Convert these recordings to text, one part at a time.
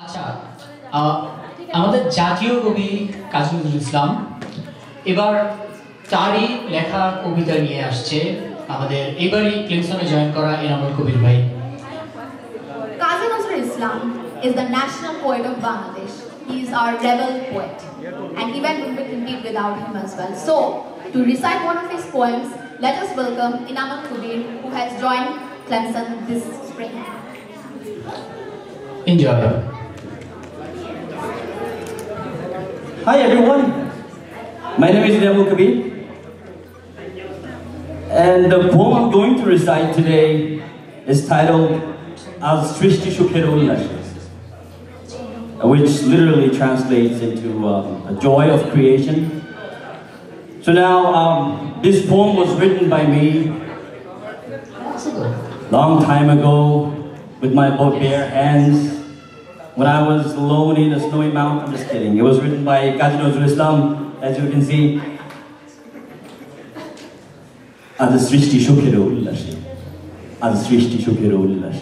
আচ্ছা, আমাদের জাতীয় কবি কাজী নজরুল ইসলাম এবার তারই লেখা কবিতা নিয়ে আসছে আমাদের এবারই ক্লিনসনে জয়েন করা এনামুল কবির ভাই। Kazi Nazrul Islam is the national poet of Bangladesh. He is our rebel poet, and even we will compete without him as well. So, to recite one of his poems, let us welcome Inamul Kabir, who has joined Clemson this spring. Enjoy. Hi everyone, my name is Inamul Kabir, and the poem I'm going to recite today is titled Al Srishti Shukher Ullash, which literally translates into a joy of creation. So now, this poem was written by me long time ago with my bare hands when I was alone in a snowy mountain. I'm just kidding. It was written by Kazi Nazrul Islam, as you can see. Al Srishti Shukher Ullash, Al Srishti Shukher Ullash.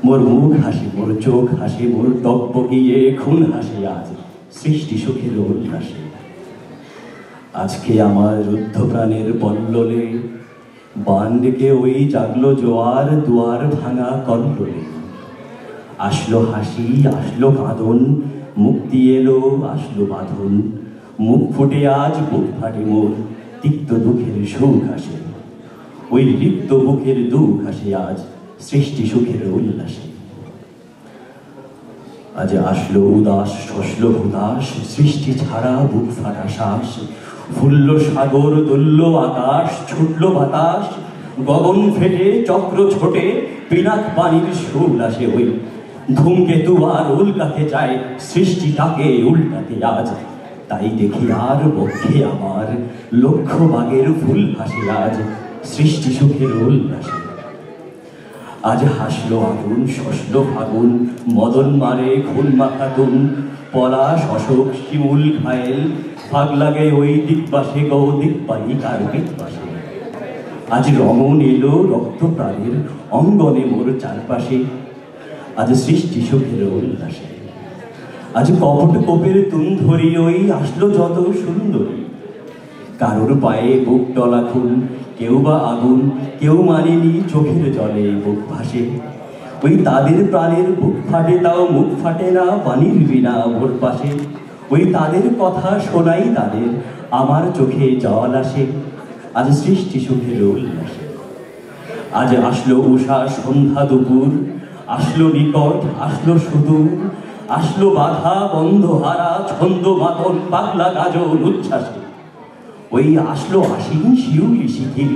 মোর মুখ হাসি, মোর চোখ হাসি, মোর টকবকিয়ে খুন হাসি আজ সৃষ্টি সুখের উল্লাসে। আজকে আমার রুদ্ধ প্রাণের পল্ললে বান ডেকে ওই জাগলো জোয়ার দুয়ার ভাঙা কল্লোলে। আসলো হাসি, আসলো কাঁদন, মুক্তি এলো, আসলো বাঁধন, মুখ ফুটে আজ বুক ফাটে মোর, তিক্ত দুঃখের সুখ আসে, ওই লিপ্ত বুকের দুঃখ আসে আজ সৃষ্টি সুখের উল্লাসে। আজ আসলো উদাস, শসল হুদাস, সৃষ্টি ছাড়া বুক ফাটা শ্বাস, ফুলল সাগর, দুলল আকাশ, ছুটল বাতাস, গগন ফেটে চক্র ছোটে, পিনাক পানির সুর আসে ওই ধূমকেতু আর উল্কাতে যায়, সৃষ্টিটাকে উল্টাতে আজ। তাই দেখি আর বক্ষে আমার লক্ষ বাগের ফুল ভাসে আজ সৃষ্টি সুখের উল্লাসে। আজ হাসলো আগুন, শসলো ফাগুন, মদন মারে খুন মাখাতুন, পলাশ অশোক শিমুল ঘায়েল, ফাগ লাগে ওই দিকপাশে গো দিকপাই কার্পেট পাশে। আজ রঙন এলো রক্ত প্রাণের অঙ্গনে মোর চারপাশে, আজ সৃষ্টি সুখের উল্লাসে। আজ কপট কোপের তুন ধরি ওই আসলো যত সুন্দরী, কারোর পায়ে বুক টলা খুন, কেউ বা আগুন, কেউ মানেনি চোখের জলে বুক ভাসে। ওই তাদের প্রাণের বুক ফাটে, তাও মুখ ফাটে না পানির বিনা ভোর পাশে। ওই তাদের কথা শোনাই তাদের, আমার চোখে জল আসে আজ সৃষ্টি সুখের উল্লাসে। আজ আসলো উষা সন্ধ্যা দুপুর, আসলো নিকট, আসলো সুদূর, আসলো বাধা বন্ধ হারা ছন্দ মাতন পাগলা গাজন উচ্ছ্বাসে। ওই আসলো আশিন শিউলি শিথিল,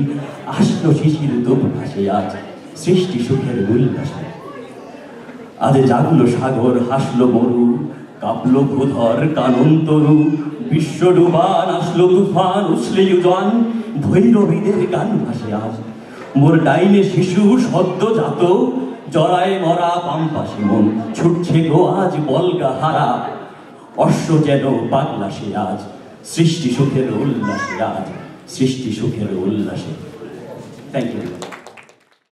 আসলো শিশির দোপ ভাসে আজ সৃষ্টি সুখের উল্লাসে। আজ জাগলো সাগর, হাসলো মরু, কাঁপলো ভূধর কানন তরু, বিশ্ব ডুবান আসলো তুফান, উছলে ইউজান ভৈরবীদের গান ভাসে আজ। মোর ডাইনে শিশু সদ্য জাত, জরায় মরা পাম্পাসে মন, ছুটছে গো আজ বলগা হারা, অশ্ব যেন পাগলাসে আজ সৃষ্টি সুখের উল্লাসে আজ সৃষ্টি সুখের উল্লাসে। Thank you.